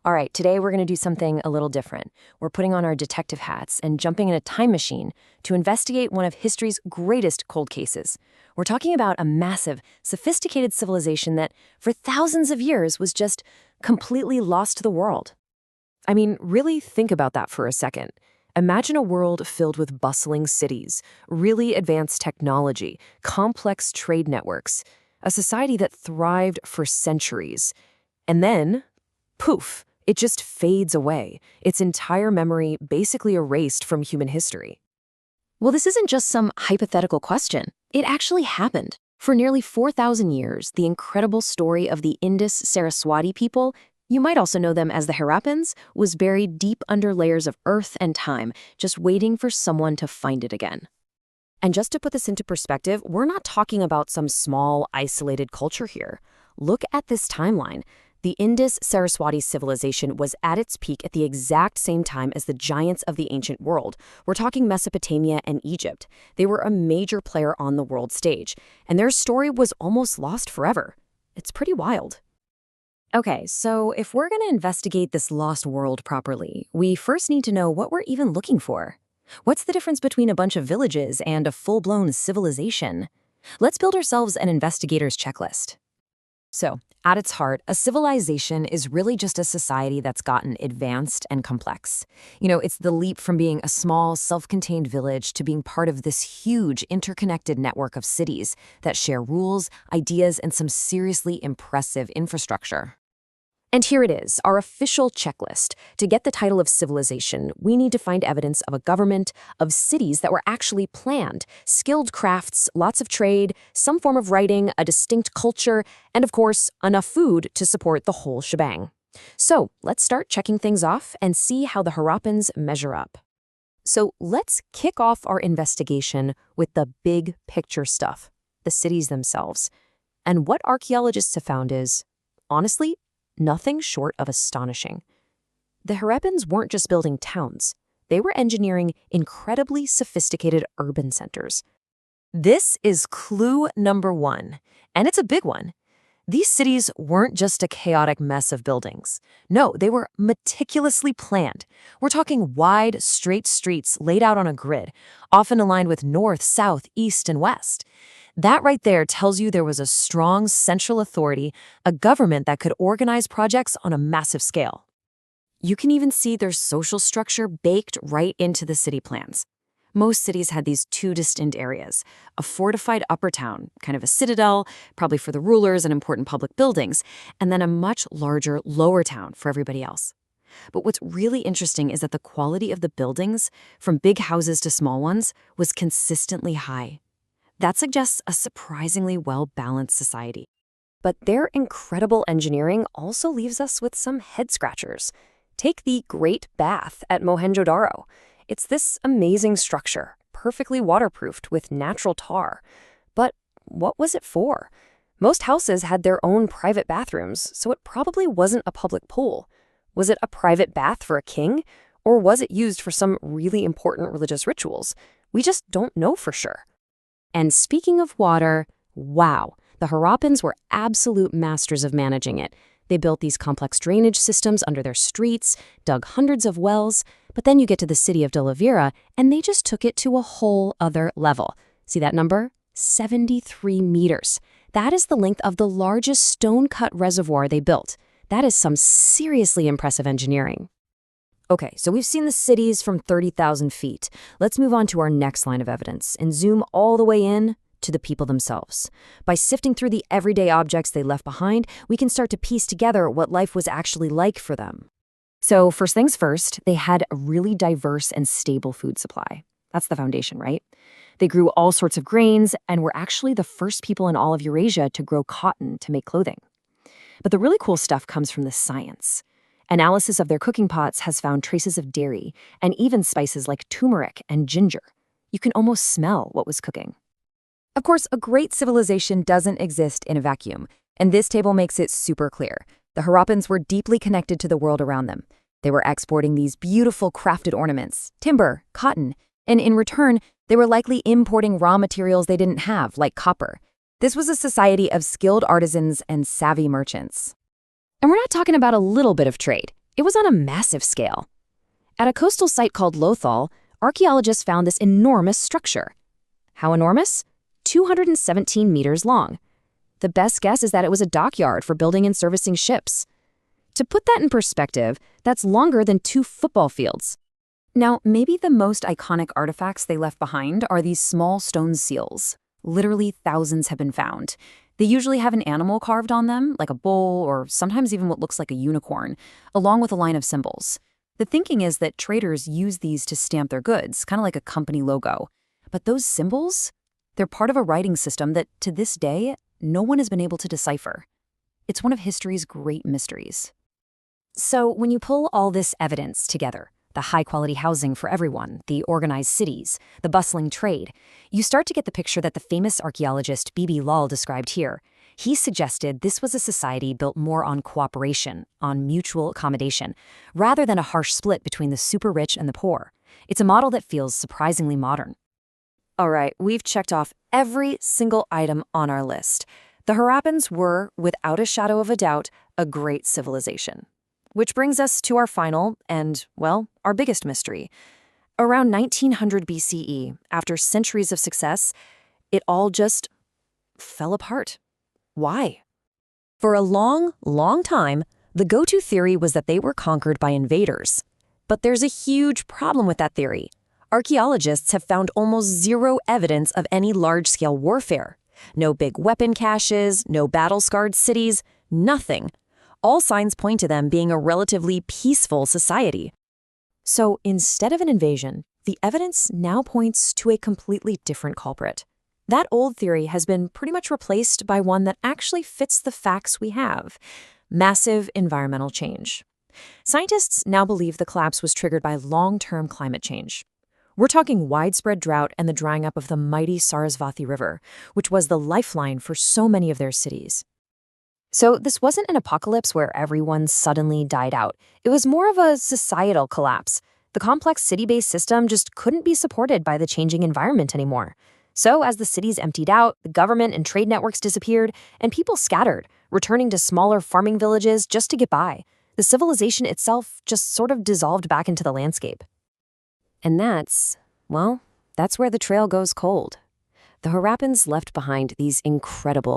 All right, today we're going to do something a little different. We're putting on our detective hats and jumping in a time machine to investigate one of history's greatest cold cases. We're talking about a massive, sophisticated civilization that, for thousands of years, was just completely lost to the world. I mean, really think about that for a second. Imagine a world filled with bustling cities, really advanced technology, complex trade networks, a society that thrived for centuries. And then, poof, it just fades away, its entire memory basically erased from human history. Well, this isn't just some hypothetical question. It actually happened. For nearly 4,000 years, the incredible story of the Indus Saraswati people, you might also know them as the Harappans, was buried deep under layers of earth and time, just waiting for someone to find it again. And just to put this into perspective, we're not talking about some small, isolated culture here. Look at this timeline. The Indus-Sarasvatī Civilization was at its peak at the exact same time as the giants of the ancient world. We're talking Mesopotamia and Egypt. They were a major player on the world stage, and their story was almost lost forever. It's pretty wild. Okay, so if we're going to investigate this lost world properly, we first need to know what we're even looking for. What's the difference between a bunch of villages and a full-blown civilization? Let's build ourselves an investigator's checklist. So, at its heart, a civilization is really just a society that's gotten advanced and complex. It's the leap from being a small, self-contained village to being part of this huge, interconnected network of cities that share rules, ideas, and some seriously impressive infrastructure. And here it is, our official checklist. To get the title of civilization, we need to find evidence of a government, of cities that were actually planned, skilled crafts, lots of trade, some form of writing, a distinct culture, and of course, enough food to support the whole shebang. So let's start checking things off and see how the Harappans measure up. So let's kick off our investigation with the big picture stuff, the cities themselves. And what archaeologists have found is, honestly, nothing short of astonishing. The Harappans weren't just building towns. They were engineering incredibly sophisticated urban centers. This is clue number one, and it's a big one. These cities weren't just a chaotic mess of buildings. No, they were meticulously planned. We're talking wide, straight streets laid out on a grid, often aligned with north, south, east, and west. That right there tells you there was a strong central authority, a government that could organize projects on a massive scale. You can even see their social structure baked right into the city plans. Most cities had these two distinct areas, a fortified upper town, kind of a citadel, probably for the rulers and important public buildings, and then a much larger lower town for everybody else. But what's really interesting is that the quality of the buildings, from big houses to small ones, was consistently high. That suggests a surprisingly well-balanced society. But their incredible engineering also leaves us with some head-scratchers. Take the Great Bath at Mohenjo-Daro. It's this amazing structure, perfectly waterproofed with natural tar. But what was it for? Most houses had their own private bathrooms, so it probably wasn't a public pool. Was it a private bath for a king? Or was it used for some really important religious rituals? We just don't know for sure. And speaking of water, wow, the Harappans were absolute masters of managing it. They built these complex drainage systems under their streets, dug hundreds of wells, but then you get to the city of De La Vera, and they just took it to a whole other level. See that number? 73 meters. That is the length of the largest stone-cut reservoir they built. That is some seriously impressive engineering. Okay, so we've seen the cities from 30,000 feet. Let's move on to our next line of evidence and zoom all the way in to the people themselves. By sifting through the everyday objects they left behind, we can start to piece together what life was actually like for them. So first things first, they had a really diverse and stable food supply. That's the foundation, right? They grew all sorts of grains and were actually the first people in all of Eurasia to grow cotton to make clothing. But the really cool stuff comes from the science. Analysis of their cooking pots has found traces of dairy and even spices like turmeric and ginger. You can almost smell what was cooking. Of course, a great civilization doesn't exist in a vacuum, and this table makes it super clear. The Harappans were deeply connected to the world around them. They were exporting these beautiful crafted ornaments, timber, cotton, and in return, they were likely importing raw materials they didn't have, like copper. This was a society of skilled artisans and savvy merchants. And we're not talking about a little bit of trade. It was on a massive scale. At a coastal site called Lothal, archaeologists found this enormous structure. How enormous? 217 meters long. The best guess is that it was a dockyard for building and servicing ships. To put that in perspective, that's longer than 2 football fields. Now, maybe the most iconic artifacts they left behind are these small stone seals. Literally thousands have been found. They usually have an animal carved on them, like a bull or sometimes even what looks like a unicorn, along with a line of symbols. The thinking is that traders use these to stamp their goods, kind of like a company logo. But those symbols, they're part of a writing system that, to this day, no one has been able to decipher. It's one of history's great mysteries. So when you pull all this evidence together, the high-quality housing for everyone, the organized cities, the bustling trade, you start to get the picture that the famous archaeologist B.B. Lal described here. He suggested this was a society built more on cooperation, on mutual accommodation, rather than a harsh split between the super rich and the poor. It's a model that feels surprisingly modern. All right, we've checked off every single item on our list. The Harappans were, without a shadow of a doubt, a great civilization. Which brings us to our final and, well, our biggest mystery. Around 1900 BCE, after centuries of success, it all just fell apart. Why? For a long, long time, the go-to theory was that they were conquered by invaders. But there's a huge problem with that theory. Archaeologists have found almost zero evidence of any large-scale warfare. No big weapon caches, no battle-scarred cities, nothing. All signs point to them being a relatively peaceful society. So instead of an invasion, the evidence now points to a completely different culprit. That old theory has been pretty much replaced by one that actually fits the facts we have: massive environmental change. Scientists now believe the collapse was triggered by long-term climate change. We're talking widespread drought and the drying up of the mighty Sarasvatī River, which was the lifeline for so many of their cities. So this wasn't an apocalypse where everyone suddenly died out. It was more of a societal collapse. The complex city-based system just couldn't be supported by the changing environment anymore. So as the cities emptied out, the government and trade networks disappeared, and people scattered, returning to smaller farming villages just to get by. The civilization itself just sort of dissolved back into the landscape. And that's where the trail goes cold. The Harappans left behind these incredible